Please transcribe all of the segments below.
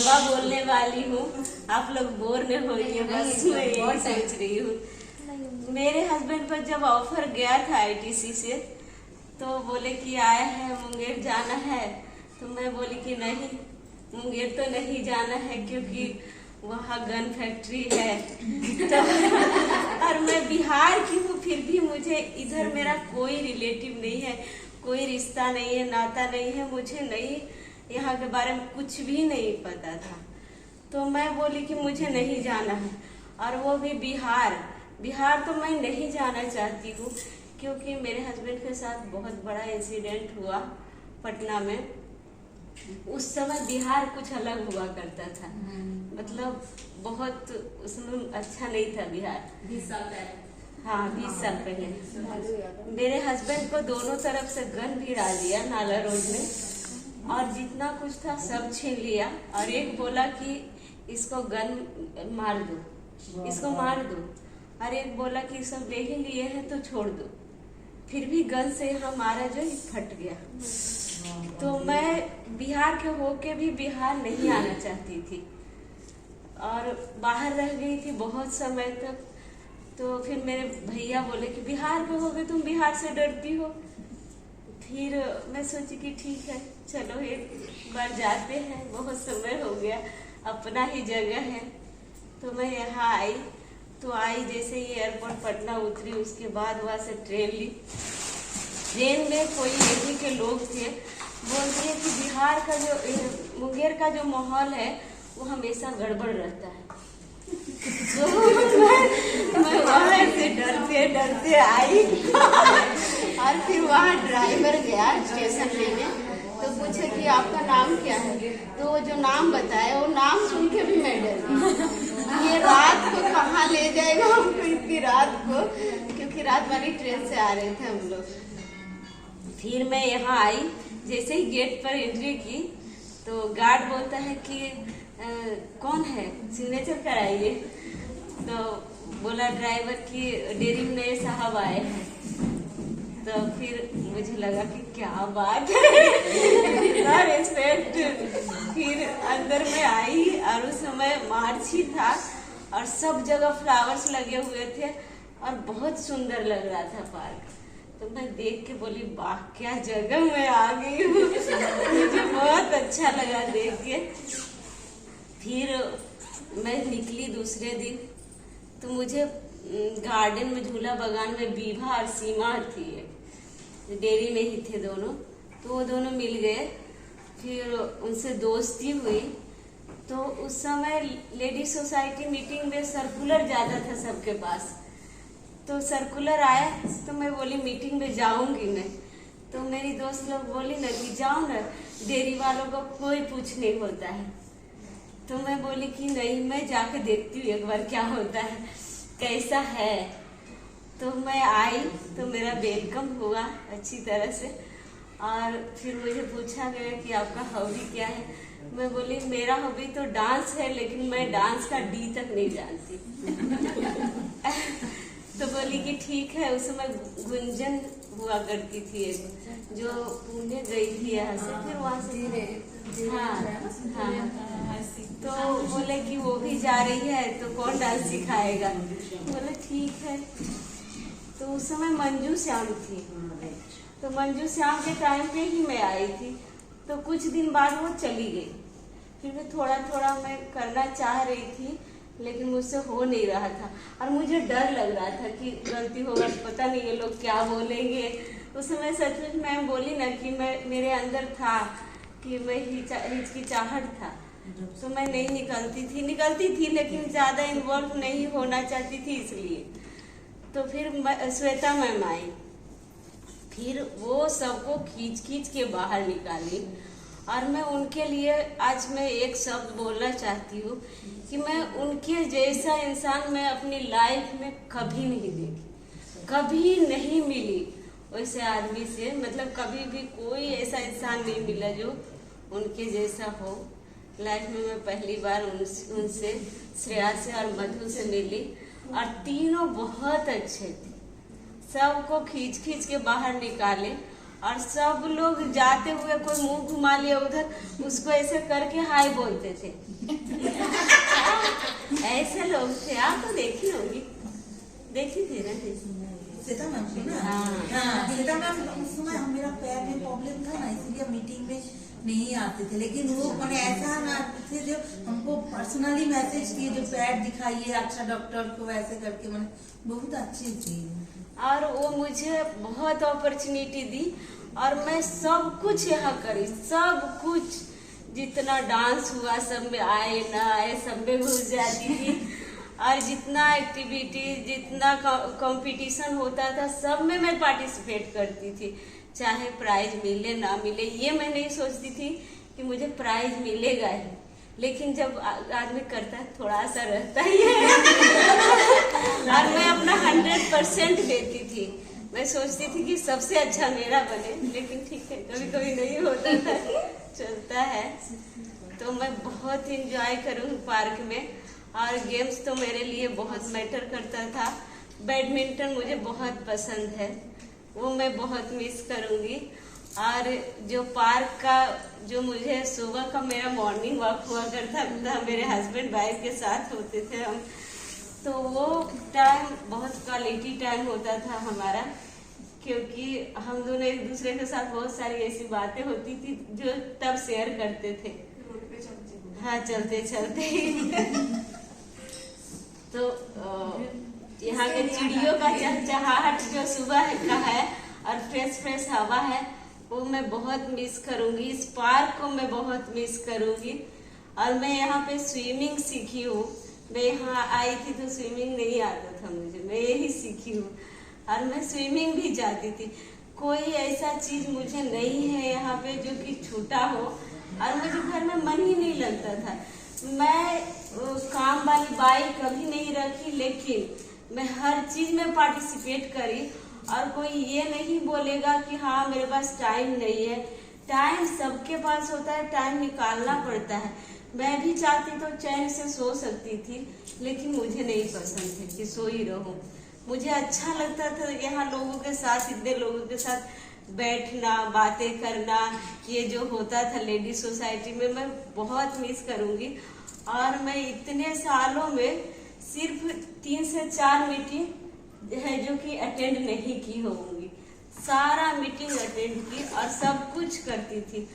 लंबा बोलने वाली हूँ, आप लोग बोर न होइए, बस मैं यही सोच रही हूँ। मेरे हस्बैंड पर जब ऑफर गया था आईटीसी से, तो बोले कि आया है मुंगेर जाना है, तो मैं बोली कि नहीं, मुंगेर तो नहीं जाना है क्योंकि वहाँ गन फैक्ट्री है। तो और मैं बिहार की हूँ, फिर भी मुझे इधर मेरा कोई रिलेटिव नहीं है, कोई रिश्ता नहीं है, नाता नहीं है, मुझे नहीं यहाँ के बारे में कुछ भी नहीं पता था। तो मैं बोली कि मुझे नहीं जाना है, और वो भी बिहार। बिहार तो मैं नहीं जाना चाहती हूँ क्योंकि मेरे हस्बैंड के साथ बहुत बड़ा इंसिडेंट हुआ पटना में। उस समय बिहार कुछ अलग हुआ करता था, मतलब बहुत उसमें अच्छा नहीं था बिहार। 20 साल पहले। हाँ, 20 साल पहले मेरे हस्बैंड को दोनों तरफ से गन भी डाल दिया नाला रोड में, और जितना कुछ था सब छीन लिया। और एक बोला कि इसको गन मार दो, इसको मार दो, और एक बोला कि सब ले ही लिए हैं तो छोड़ दो। फिर भी गन से हमारा जो फट गया। तो मैं बिहार के होके भी बिहार नहीं आना चाहती थी, और बाहर रह गई थी बहुत समय तक। तो फिर मेरे भैया बोले कि बिहार के हो गए, तुम बिहार से डरती हो। फिर मैं सोची कि ठीक है, चलो एक बार जाते हैं, बहुत समय हो गया, अपना ही जगह है। तो मैं यहाँ आई, तो आई जैसे ही एयरपोर्ट पटना उतरी, उसके बाद वहाँ से ट्रेन ली। ट्रेन में कोई यही के लोग थे, बोल दिए कि बिहार का जो मुंगेर का जो माहौल है वो हमेशा गड़बड़ रहता है। तो मैं वहाँ से डरते डरते आई। और फिर वहाँ ड्राइवर गया स्टेशन लेने, तो पूछे कि आपका नाम क्या है, तो वो जो नाम बताया वो नाम सुन के भी मैं डर गई। ये रात को कहाँ ले जाएगा हमको, इतनी रात को, क्योंकि रात वाली ट्रेन से आ रहे थे हम लोग। फिर मैं यहाँ आई, जैसे ही गेट पर एंट्री की तो गार्ड बोलता है कि कौन है, सिग्नेचर कराइए। तो बोला ड्राइवर की डेयरी में नए साहब आए हैं। तो फिर मुझे लगा कि क्या बात है, रिस्पेक्ट। फिर अंदर में आई, और उस समय मार्च ही था और सब जगह फ्लावर्स लगे हुए थे और बहुत सुंदर लग रहा था पार्क। तो मैं देख के बोली वाह क्या जगह मैं आ गई हूँ। मुझे बहुत अच्छा लगा देख के। फिर मैं निकली दूसरे दिन, तो मुझे गार्डन में झूला बगान में बीभा और सीमा थी, डेयरी में ही थे दोनों, तो वो दोनों मिल गए। फिर उनसे दोस्ती हुई। तो उस समय लेडी सोसाइटी मीटिंग में सर्कुलर जाता था सबके पास, तो सर्कुलर आया, तो मैं बोली मीटिंग में जाऊंगी मैं। तो मेरी दोस्त लोग बोली ना कि जाओ ना, डेयरी वालों को कोई पूछ नहीं होता है। तो मैं बोली कि नहीं, मैं जाके देखती हूँ एक बार क्या होता है, कैसा है। तो मैं आई, तो मेरा वेलकम हुआ अच्छी तरह से, और फिर मुझे पूछा गया कि आपका हॉबी क्या है। मैं बोली मेरा हॉबी तो डांस है, लेकिन मैं डांस का डी तक नहीं जानती। तो बोली कि ठीक है। उस समय गुंजन हुआ करती थी एक, जो पुणे गई थी यहाँ से, फिर वहाँ से हाँ। तो बोले कि वो भी जा रही है, तो कौन डांस सिखाएगा। बोले ठीक है। तो उस समय मंजू श्याम थी, तो मंजू श्याम के टाइम पे ही मैं आई थी। तो कुछ दिन बाद वो चली गई। फिर भी थोड़ा थोड़ा मैं करना चाह रही थी, लेकिन मुझसे हो नहीं रहा था, और मुझे डर लग रहा था कि गलती होगा, पता नहीं ये लोग क्या बोलेंगे। उस समय सचमुच मैम बोली ना कि मैं, मेरे अंदर था कि मैं हिचकिचाहट था, तो मैं नहीं निकलती थी, लेकिन ज्यादा इन्वॉल्व नहीं होना चाहती थी इसलिए। तो फिर श्वेता मैम आई, फिर वो सबको खींच के बाहर निकाली। और मैं उनके लिए आज मैं एक शब्द बोलना चाहती हूँ कि मैं उनके जैसा इंसान मैं अपनी लाइफ में कभी नहीं देखी, कभी नहीं मिली वैसे आदमी से। मतलब कभी भी कोई ऐसा इंसान नहीं मिला जो उनके जैसा हो। लाइफ में मैं पहली बार उनसे, श्रेया से और मधु से मिली, और तीनों बहुत अच्छे थे। सबको खींच के बाहर निकाले और सब लोग जाते हुए कोई मुंह घुमा लिया उधर, उसको ऐसे करके हाय बोलते थे। ऐसे लोग थे, आप तो देखी होगी, देखी थी ना श्वेता मैम को ना। हाँ श्वेता मैम उस समय मेरा पैर में प्रॉब्लम था ना, इसलिए मीटिंग में नहीं आते थे, लेकिन वो मैंने ऐसा ना थे जो हमको पर्सनली मैसेज किए जो पैर दिखाइए अच्छा डॉक्टर को, वैसे करके मैंने बहुत अच्छी थी। और वो मुझे बहुत अपॉर्चुनिटी दी और मैं सब कुछ यहाँ करी, सब कुछ जितना डांस हुआ सब में आए ना आए सब में घुस जाती थी। और जितना एक्टिविटी, जितना कंपटीशन होता था सब में मैं पार्टिसिपेट करती थी, चाहे प्राइज मिले ना मिले ये मैं नहीं सोचती थी कि मुझे प्राइज मिलेगा ही, लेकिन जब आदमी करता है थोड़ा सा रहता ही है। और मैं अपना 100% देती थी, मैं सोचती थी कि सबसे अच्छा मेरा बने, लेकिन ठीक है कभी कभी नहीं होता था, चलता है। तो मैं बहुत इंजॉय करूँ पार्क में, और गेम्स तो मेरे लिए बहुत मैटर करता था। बैडमिंटन मुझे बहुत पसंद है, वो मैं बहुत मिस करूँगी। और जो पार्क का जो मुझे सुबह का मेरा मॉर्निंग वॉक हुआ करता था, मेरे हस्बैंड वाइफ के साथ होते थे हम, तो वो टाइम बहुत क्वालिटी टाइम होता था हमारा, क्योंकि हम दोनों एक दूसरे के साथ बहुत सारी ऐसी बातें होती थी जो तब शेयर करते थे रोड पे चलते। हाँ चलते चलते ही। तो यहाँ के चिड़ियों का चहचहाहट जो सुबह का है और फ्रेश फ्रेश हवा है, वो मैं बहुत मिस करूँगी। इस पार्क को मैं बहुत मिस करूँगी। और मैं यहाँ पे स्विमिंग सीखी हूँ, मैं यहाँ आई थी तो स्विमिंग नहीं आता था मुझे, मैं यही सीखी हूँ और मैं स्विमिंग भी जाती थी। कोई ऐसा चीज मुझे नहीं है यहाँ पे जो कि छूटा हो, और मुझे घर में मन ही नहीं लगता था। मैं काम वाली बाइक कभी नहीं रखी, लेकिन मैं हर चीज में पार्टिसिपेट करी। और कोई ये नहीं बोलेगा कि हाँ मेरे पास टाइम नहीं है, टाइम सबके पास होता है, टाइम निकालना पड़ता है। मैं भी चाहती तो चैन से सो सकती थी, लेकिन मुझे नहीं पसंद है कि सो ही रहूं। मुझे अच्छा लगता था यहाँ लोगों के साथ, इतने लोगों के साथ बैठना, बातें करना, ये जो होता था लेडीज सोसाइटी में, मैं बहुत मिस करूँगी। और मैं इतने सालों में सिर्फ 3 से 4 मीटिंग है जो कि अटेंड नहीं की होंगी, सारा मीटिंग अटेंड की और सब कुछ करती थी।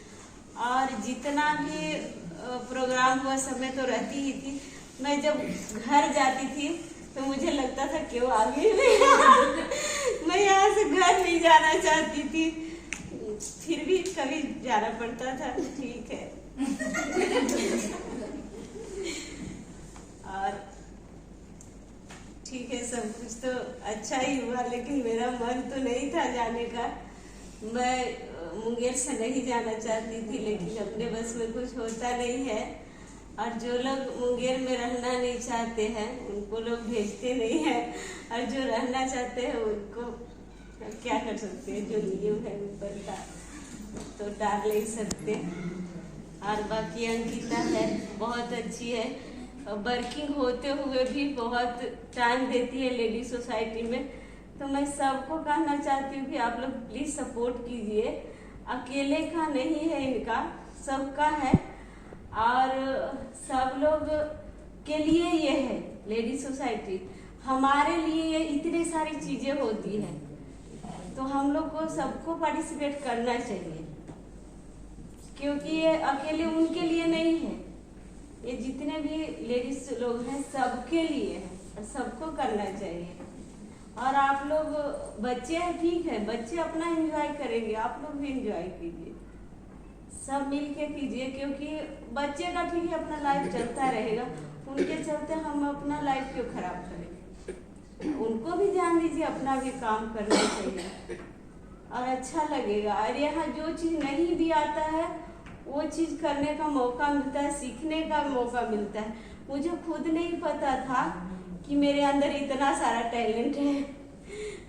और जितना भी प्रोग्राम हुआ सब में तो रहती ही थी। मैं जब घर जाती थी तो मुझे लगता था क्यों आ गई मैं यहाँ से घर नहीं जाना चाहती थी, फिर भी कभी जाना पड़ता था। ठीक है। और ठीक है, सब कुछ तो अच्छा ही हुआ, लेकिन मेरा मन तो नहीं था जाने का। मैं मुंगेर से नहीं जाना चाहती थी, लेकिन अपने बस में कुछ होता नहीं है। और जो लोग मुंगेर में रहना नहीं चाहते हैं उनको लोग भेजते नहीं हैं, और जो रहना चाहते हैं उनको क्या कर सकते हैं, जो नियम है ऊपर का तो डाल नहीं सकते। और बाकी अंकिता है, बहुत अच्छी है, वर्किंग होते हुए भी बहुत टाइम देती है लेडीज सोसाइटी में। तो मैं सबको कहना चाहती हूँ कि आप लोग प्लीज सपोर्ट कीजिए, अकेले का नहीं है इनका, सबका है। और सब लोग के लिए ये है लेडीज सोसाइटी, हमारे लिए ये इतनी सारी चीजें होती है, तो हम लोग को सबको पार्टिसिपेट करना चाहिए, क्योंकि ये अकेले उनके लिए नहीं है, ये जितने भी लेडीज लोग हैं सबके लिए है और सबको करना चाहिए। और आप लोग बच्चे हैं, ठीक है, बच्चे अपना एंजॉय करेंगे, आप लोग भी एंजॉय कीजिए, सब मिल के कीजिए, क्योंकि बच्चे का ठीक है अपना लाइफ चलता रहेगा, उनके चलते हम अपना लाइफ क्यों खराब करेंगे। उनको भी ध्यान दीजिए, अपना भी काम करना चाहिए और अच्छा लगेगा। और यहाँ जो चीज नहीं भी आता है वो चीज करने का मौका मिलता है, सीखने का मौका मिलता है। मुझे खुद नहीं पता था कि मेरे अंदर इतना सारा टैलेंट है।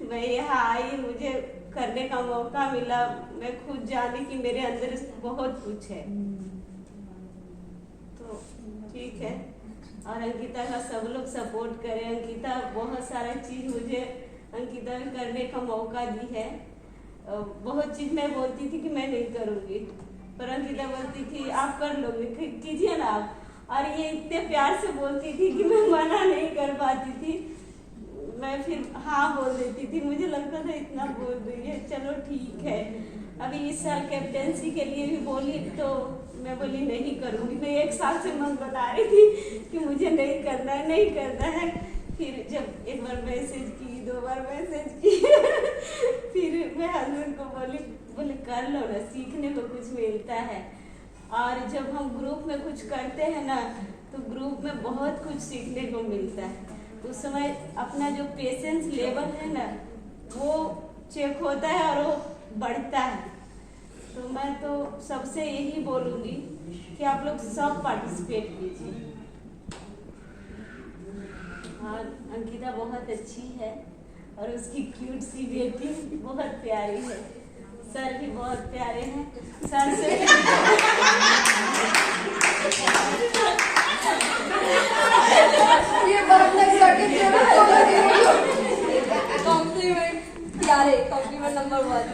मैं यहाँ आई, मुझे करने का मौका मिला, मैं खुद जानी कि मेरे अंदर बहुत कुछ है। तो ठीक है, और अंकिता का सब लोग सपोर्ट करें। अंकिता बहुत सारा चीज मुझे अंकिता करने का मौका दी है। बहुत चीज मैं बोलती थी कि मैं नहीं करूंगी, पर अंकिता बोलती थी आप कर लोगे, कीजिए ना आप। और ये इतने प्यार से बोलती थी कि मैं मना नहीं कर पाती थी, मैं फिर हाँ बोल देती थी। मुझे लगता था इतना बोल रही है, चलो ठीक है। अभी इस साल कैप्टेंसी के लिए भी बोली तो मैं बोली नहीं करूँगी। मैं 1 साल से मन बता रही थी कि मुझे नहीं करना है, नहीं करना है। फिर जब एक बार मैसेज की, 2 बार मैसेज की फिर मैं हस्बैंड को बोले कर लो ना, सीखने को कुछ मिलता है। और जब हम ग्रुप में कुछ करते हैं ना तो ग्रुप में बहुत कुछ सीखने को मिलता है। उस समय अपना जो पेशेंस लेवल है ना वो चेक होता है और वो बढ़ता है। तो मैं तो सबसे यही बोलूँगी कि आप लोग सब पार्टिसिपेट कीजिए। और अंकिता बहुत अच्छी है और उसकी क्यूट सी बेटी बहुत प्यारी है। सर भी बहुत प्यारे हैं। सर से ये बात कॉम्प्लीमेंट प्यारे, कॉम्प्लीमेंट नंबर 1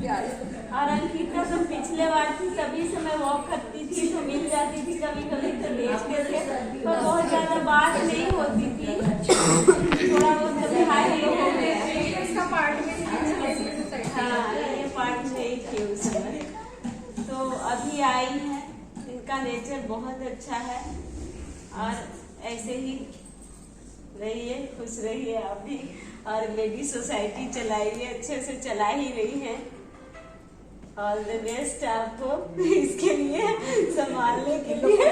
प्यारे। और अंकिता तो पिछले बार थी, तभी से मैं वॉक करती थी तो मिल जाती थी, कभी कभी तो देखते थे, पर बहुत ज्यादा बात नहीं होती थी। थोड़ा बहुत कभी हाय हेलो हो गया। इसका पार्ट में हाँ, ये पार्ट नहीं थी उस समय। तो अभी आई है, इनका नेचर बहुत अच्छा है और ऐसे ही रहिए, खुश रहिए आप भी। और लेडी सोसाइटी चलाइए, अच्छे से चला ही रही है। ऑल द बेस्ट आपको इसके लिए, संभालने के लिए।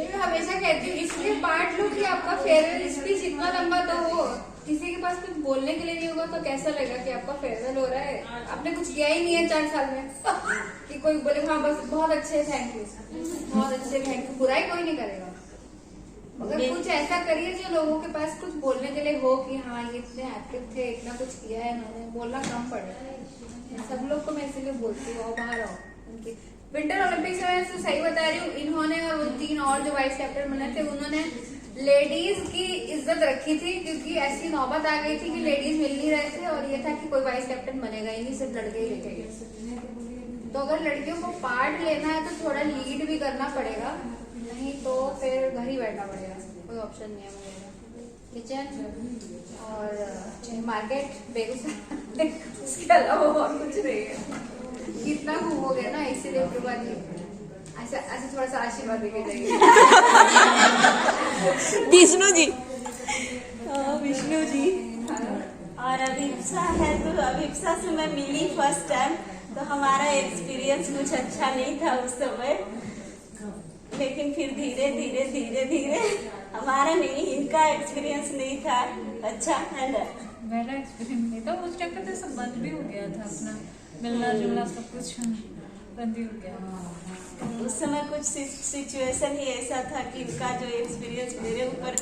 मैं हमेशा कहती हूँ इसलिए पार्ट लो कि आपका फेयरवेल स्पीच इतना लंबा तो हो, किसी के पास कुछ बोलने के लिए नहीं होगा तो कैसा लगेगा कि आपका फेयरवेल हो रहा है, आपने कुछ किया ही नहीं है 4 साल में कि कोई बोले हाँ बस बहुत अच्छे थैंक यू, बहुत अच्छे थैंक यू। बुराई कोई नहीं करेगा, मगर कुछ ऐसा करिए जो लोगों के पास कुछ बोलने के लिए हो कि हाँ ये इतने एक्टिव थे, इतना कुछ किया है इन्होंने, बोलना कम पड़े। सब लोग को मैं इसीलिए बोलती हूँ बाहर आओ। उनकी विंटर ओलंपिक्स में तो सही बता रही हूँ, इन्होंने और उन 3 और जो वाइस कैप्टन बने थे उन्होंने लेडीज की इज्जत रखी थी, क्योंकि ऐसी नौबत आ गई थी कि लेडीज मिल नहीं रहे थे और ये था कि कोई वाइस कैप्टन बनेगा ही नहीं, सिर्फ लड़के ही लेके गए। तो अगर लड़कियों को पार्ट लेना है तो थोड़ा लीड भी करना पड़ेगा, नहीं तो फिर घर ही बैठना पड़ेगा, कोई ऑप्शन नहीं है मेरा। किचन और मार्केट बेगूसराय उसके अलावा और कुछ नहीं है। कितना घूमोगे ना, इसीलिए ऐसा थोड़ा सा आशीर्वाद देके जाएंगे। विष्णु जी, विष्णु जी। और अभिप्सा है तो अभिप्सा से मैं मिली फर्स्ट टाइम, तो हमारा एक्सपीरियंस कुछ अच्छा नहीं था उस समय, लेकिन फिर धीरे धीरे धीरे धीरे हमारा नहीं, इनका एक्सपीरियंस नहीं था अच्छा, है ना? मेरा एक्सपीरियंस नहीं था उस टाइम पे, तो सब बंद भी हो गया था, अपना मिलना जुलना सब कुछ बंद ही हो गया। उस समय कुछ सिचुएशन ही ऐसा था कि इनका जो एक्सपीरियंस मेरे ऊपर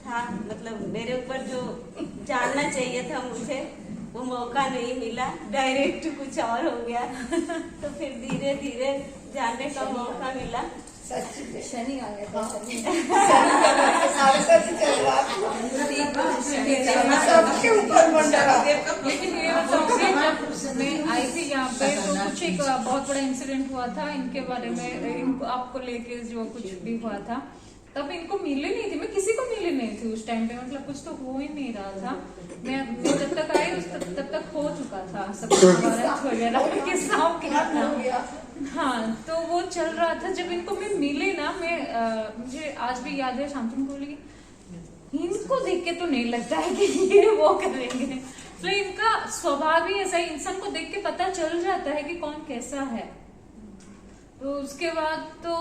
था, मतलब मेरे ऊपर जो जानना चाहिए था मुझे, वो मौका नहीं मिला, डायरेक्ट कुछ और हो गया। तो फिर धीरे धीरे जानने का मौका मिला। शनि आ गया था, लेकिन ये बताऊंगी जब मैं आई थी यहाँ पे तो कुछ एक बहुत बड़ा इंसिडेंट हुआ था इनके बारे में, आपको लेके जो कुछ भी हुआ था, तब इनको मिले नहीं थी, मैं किसी को मिले नहीं थी उस टाइम पे, मतलब कुछ तो हो ही नहीं रहा था। मैं जब तक आई तब तक हो चुका था सब वगैरह किस्सा क्या था। हाँ, तो वो चल रहा था। जब इनको मैं मिले ना, मैं मुझे आज भी याद है, शांतनु को बोली इनको देख के तो नहीं लगता है कि ये वो करेंगे, तो इनका स्वभाव ही ऐसा, इंसान को देख के पता चल जाता है कि कौन कैसा है। तो उसके बाद तो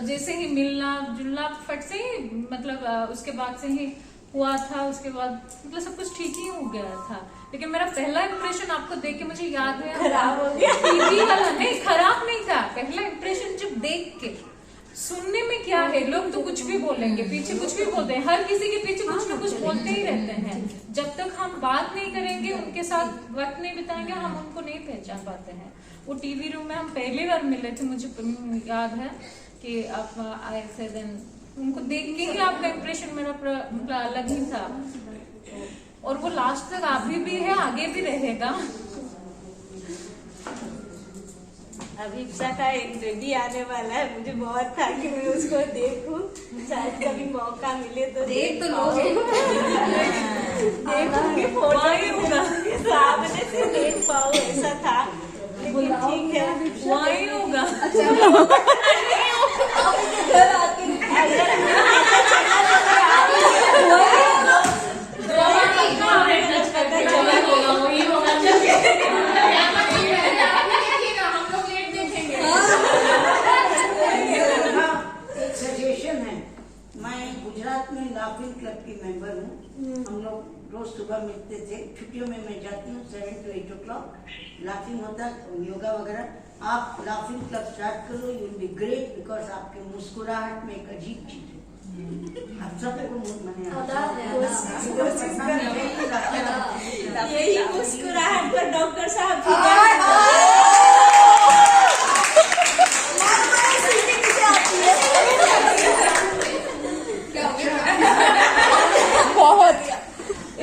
जैसे ही मिलना जुलना फट से ही, मतलब उसके बाद से ही हुआ था, उसके बाद मतलब सब कुछ ठीक ही हो गया था। लेकिन मेरा पहला इंप्रेशन आपको देख के मुझे याद है, खराब हो गया। टीवी वाला नहीं, खराब नहीं था। पहला इंप्रेशन जब देख के, सुनने में क्या है, लोग तो कुछ भी बोलेंगे, पीछे कुछ भी बोलते हैं, हर किसी के पीछे कुछ ना कुछ बोलते ही रहते हैं। जब तक हम बात नहीं करेंगे, उनके साथ वक्त नहीं बिताएंगे, हम उनको नहीं पहचान पाते हैं। वो टीवी रूम में हम पहली बार मिले थे, मुझे याद है कि आप आए थे, देन उनको देख के ही आपका इंप्रेशन मेरा मतलब अलग ही था। और वो लास्ट तक अभी भी है, आगे भी रहेगा। अभिप्सा का एक बेबी आने वाला है, मुझे बहुत था कि मैं उसको देखूं, शायद कभी मौका मिले तो देख तो लोगे। देखूंगी, फोटो ही देखूंगी, सामने से देख पाऊं ऐसा था, लेकिन ठीक है वही होगा। घर आके एक सजेशन है, मैं गुजरात में लाफिंग क्लब की मेंबर हूँ। हम लोग रोज सुबह मिलते थे, छुट्टियों में मैं जाती हूँ 7 to 8 o'clock लाफिंग होता है, योगा वगैरह। आप लाफिंग क्लब स्टार्ट करो, you will be great, because आपके मुस्कुराहट में एक अजीब चीज है। आप सबको यही मुस्कुराहट पर डॉक्टर साहब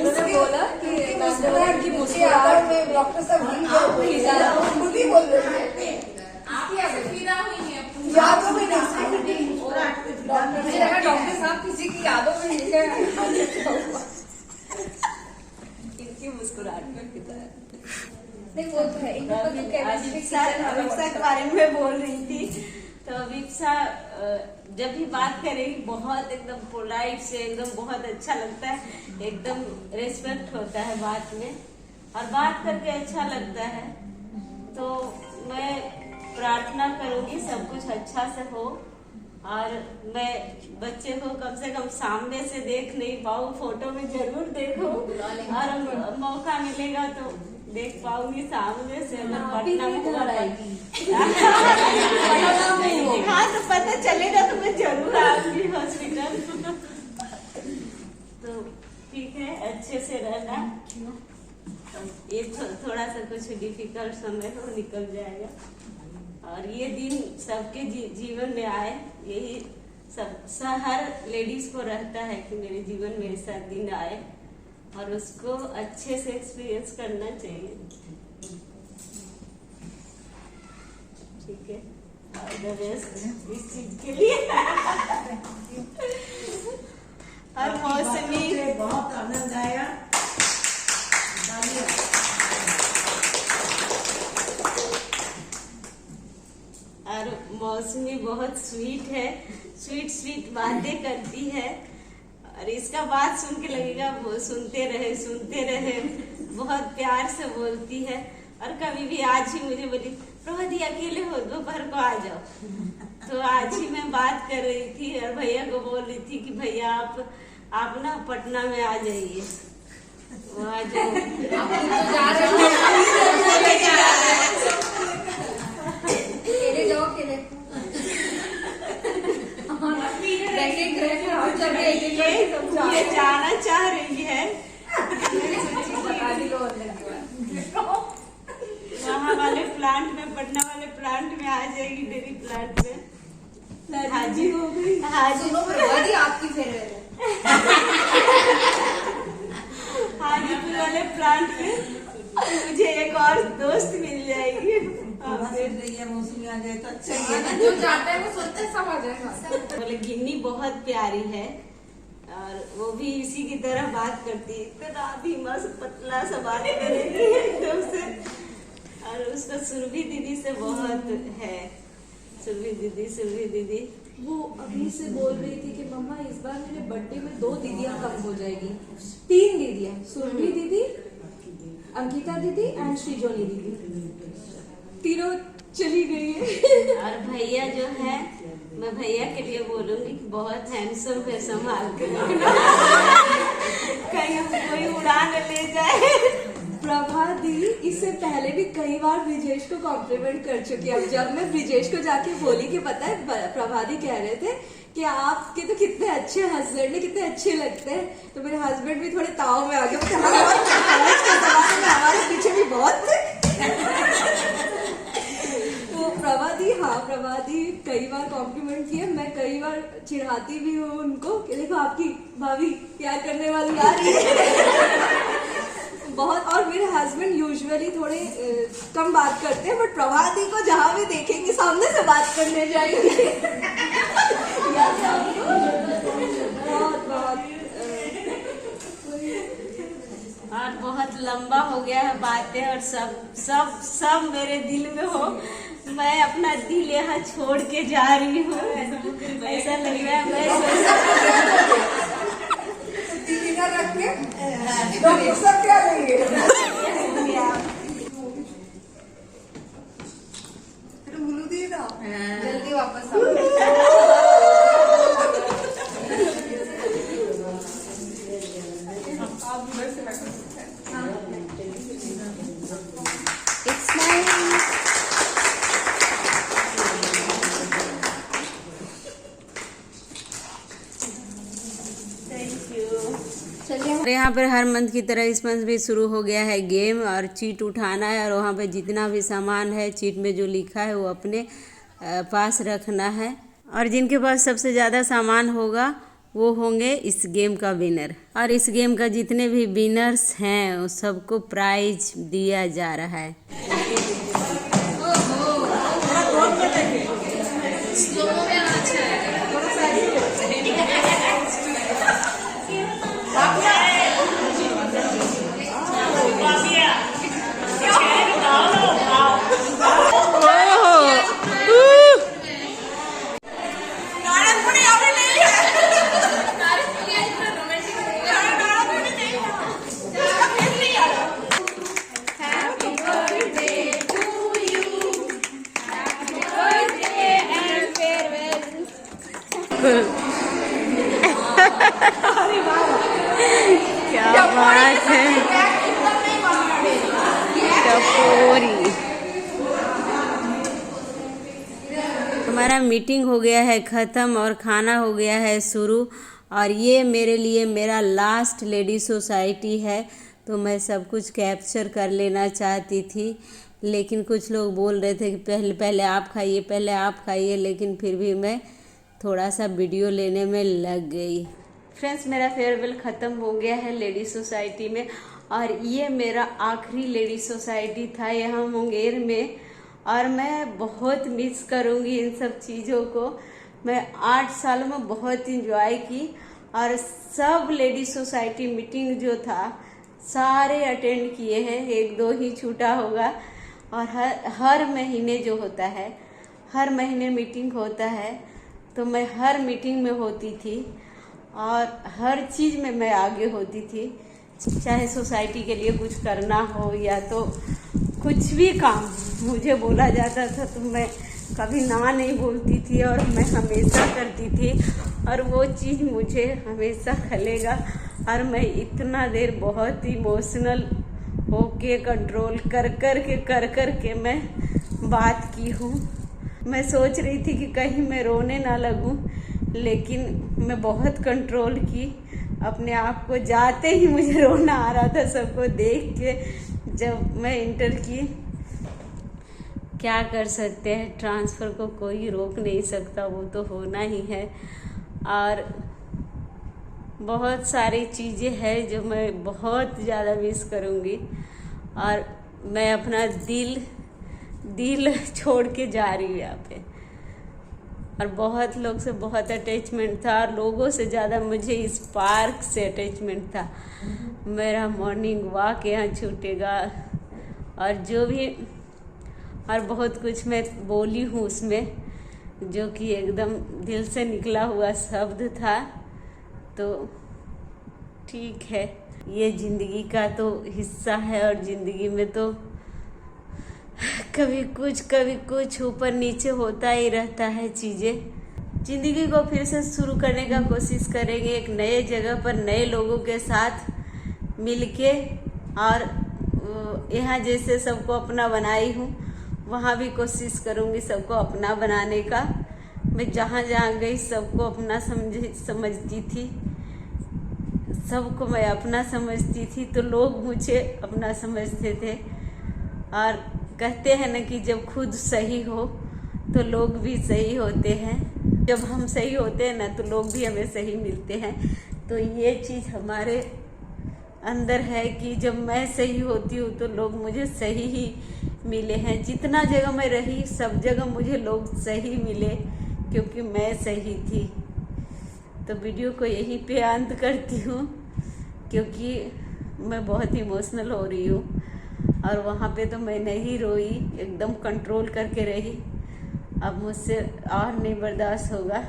इसने बोला कि मुस्कुराहट में डॉक्टर साहब खुद ही बोल रहे हैं। यादों में नहीं, मुझे लगा डॉक्टर साहब किसी की यादों में नहीं है। इनकी मुस्कुराहट में कितना नहीं, वो तो है। अभिप्सा के बारे में बोल रही थी, तो अभिप्सा जब भी बात करेगी बहुत एकदम पोलाइट से, एकदम बहुत अच्छा लगता है, एकदम रेस्पेक्ट होता है बात में, और बात करके अच्छा लगता है। तो मैं प्रार्थना करूंगी सब कुछ अच्छा से हो, और मैं बच्चे को कम से कम सामने से देख नहीं पाऊँ, फोटो में जरूर देखूं, और मौका मिलेगा तो देख पाऊंगी सामने से। अगर पटना में हाँ तो पता चलेगा तो मैं जरूर आऊंगी हॉस्पिटल। तो ठीक है, अच्छे से रहना। ये थोड़ा सा कुछ डिफिकल्ट समय हो, निकल जाएगा, और ये दिन सबके जीवन में आए, यही सब हर लेडीज को रहता है कि मेरे जीवन में ऐसा दिन आए, और उसको अच्छे से एक्सपीरियंस करना चाहिए। ठीक है, ऑल द बेस्ट इस चीज के लिए। और मौसमी बहुत आनंद आया। और मौसमी बहुत स्वीट है, स्वीट बातें करती है, और इसका बात सुन के लगेगा वो सुनते रहे। बहुत प्यार से बोलती है, और कभी भी आज ही मुझे बोली प्रभादी अकेले हो, दोपहर को आ जाओ। तो आज ही मैं बात कर रही थी और भैया को बोल रही थी कि भैया आप ना पटना में आ जाइए, वहाँ जो ये जाना चाह रही है, वहाँ वाले प्लांट में, पटना वाले प्लांट में आ जाएगी, डेयरी प्लांट में हाजिर हो गई। हाजिर आपकी फेवरेट है। हाजीपुर वाले प्लांट में मुझे एक और दोस्त मिल जाएगी। मौसमी आ जाए तो अच्छा ही है ना। जो चाहता है वो सोचता है सब आ जाएगा। बोले गिन्नी बहुत प्यारी है, और वो भी इसी की तरह बात करती है, इतना भी मस्त पतला सा बात करेगी एकदम से। और उसका सुरभि दीदी से बहुत है, सुरभि दीदी वो अभी से बोल रही थी कि मम्मा इस बार मेरे बर्थडे में 2 दीदियां कम हो जाएगी, 3 दीदियां, सुरभि दीदी, अंकिता दीदी एंड श्रीजोनी दीदी, तीनों चली गई है। और भैया जो है, मैं भैया के लिए बोलूंगी कि बहुत हैंडसम है, संभाल के रखना, कहीं कोई उड़ा न ले जाए। प्रभा दी इससे पहले भी कई बार ब्रिजेश को कॉम्प्लीमेंट कर चुकी है। जब मैं ब्रिजेश को जाके बोली कि पता है प्रभा दी कह रहे थे कि आपके तो कितने अच्छे हस्बैंड है, कितने अच्छे लगते हैं, तो मेरे हस्बैंड भी थोड़े ताव में आ गए, हमारे पीछे भी बहुत थे। तो प्रभा दी कई बार कॉम्प्लीमेंट की है, मैं कई बार चिढ़ाती भी हूँ उनको कि देखो आपकी भाभी क्या करने वाली आ रही है। बहुत। और मेरे हस्बैंड यूजुअली थोड़े कम बात करते हैं, बट प्रभाती को जहाँ भी देखेंगे सामने से बात करने जाएंगे। बहुत बहुत और बहुत लंबा हो गया है बातें, और सब सब सब मेरे दिल में हो। मैं अपना दिल यहाँ छोड़ के जा रही हूँ, ऐसा लग रहा है। मैं रख के सब क्या लेंगे। जल्दी वापस आओ। और यहाँ पर हर मंथ की तरह इस मंथ भी शुरू हो गया है गेम, और चीट उठाना है, और वहाँ पे जितना भी सामान है चीट में जो लिखा है वो अपने पास रखना है, और जिनके पास सबसे ज़्यादा सामान होगा वो होंगे इस गेम का विनर। और इस गेम का जितने भी विनर्स हैं वो सबको प्राइज दिया जा रहा है। क्या बात है, टपोरी। हमारा मीटिंग हो गया है ख़त्म और खाना हो गया है शुरू, और ये मेरे लिए मेरा लास्ट लेडी सोसाइटी है, तो मैं सब कुछ कैप्चर कर लेना चाहती थी, लेकिन कुछ लोग बोल रहे थे कि पहले आप खाइए, पहले आप खाइए, लेकिन फिर भी मैं थोड़ा सा वीडियो लेने में लग गई। फ्रेंड्स, मेरा फेयरवेल ख़त्म हो गया है लेडी सोसाइटी में, और ये मेरा आखिरी लेडी सोसाइटी था यहाँ मुंगेर में, और मैं बहुत मिस करूँगी इन सब चीज़ों को। मैं 8 सालों में बहुत इंजॉय की, और सब लेडी सोसाइटी मीटिंग जो था सारे अटेंड किए हैं, 1-2 ही छूटा होगा। और हर महीने जो होता है, हर महीने मीटिंग होता है, तो मैं हर मीटिंग में होती थी, और हर चीज़ में मैं आगे होती थी, चाहे सोसाइटी के लिए कुछ करना हो या तो कुछ भी काम मुझे बोला जाता था तो मैं कभी ना नहीं बोलती थी, और मैं हमेशा करती थी, और वो चीज़ मुझे हमेशा खलेगा। और मैं इतना देर बहुत इमोशनल होके कंट्रोल कर कर के मैं बात की हूँ। मैं सोच रही थी कि कहीं मैं रोने ना लगूं, लेकिन मैं बहुत कंट्रोल की अपने आप को। जाते ही मुझे रोना आ रहा था सबको देख के जब मैं इंटर की। क्या कर सकते हैं, ट्रांसफ़र को कोई रोक नहीं सकता, वो तो होना ही है। और बहुत सारी चीज़ें हैं जो मैं बहुत ज़्यादा मिस करूँगी, और मैं अपना दिल छोड़ के जा रही हूँ यहाँ पे। और बहुत लोग से बहुत अटैचमेंट था, और लोगों से ज़्यादा मुझे इस पार्क से अटैचमेंट था। मेरा मॉर्निंग वॉक यहाँ छूटेगा, और जो भी, और बहुत कुछ मैं बोली हूँ उसमें जो कि एकदम दिल से निकला हुआ शब्द था। तो ठीक है, ये ज़िंदगी का तो हिस्सा है, और ज़िंदगी में तो कभी कुछ ऊपर नीचे होता ही रहता है चीज़ें। ज़िंदगी को फिर से शुरू करने का कोशिश करेंगे, एक नए जगह पर नए लोगों के साथ मिलके। और यहाँ जैसे सबको अपना बनाई हूँ, वहाँ भी कोशिश करूँगी सबको अपना बनाने का। मैं जहाँ जहाँ गई सबको अपना समझती थी, सबको मैं अपना समझती थी, तो लोग मुझे अपना समझते थे। और कहते हैं ना कि जब खुद सही हो तो लोग भी सही होते हैं। जब हम सही होते हैं ना तो लोग भी हमें सही मिलते हैं। तो ये चीज़ हमारे अंदर है कि जब मैं सही होती हूँ तो लोग मुझे सही ही मिले हैं। जितना जगह मैं रही सब जगह मुझे लोग सही मिले क्योंकि मैं सही थी। तो वीडियो को यहीं पे अंत करती हूँ क्योंकि मैं बहुत इमोशनल हो रही हूँ और वहाँ पे तो मैं नहीं रोई, एकदम कंट्रोल करके रही। अब मुझसे और नहीं बर्दाश्त होगा।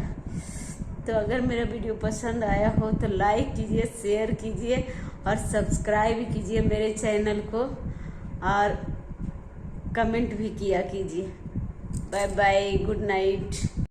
तो अगर मेरा वीडियो पसंद आया हो तो लाइक कीजिए, शेयर कीजिए और सब्सक्राइब कीजिए मेरे चैनल को और कमेंट भी किया कीजिए। Bye bye, good night.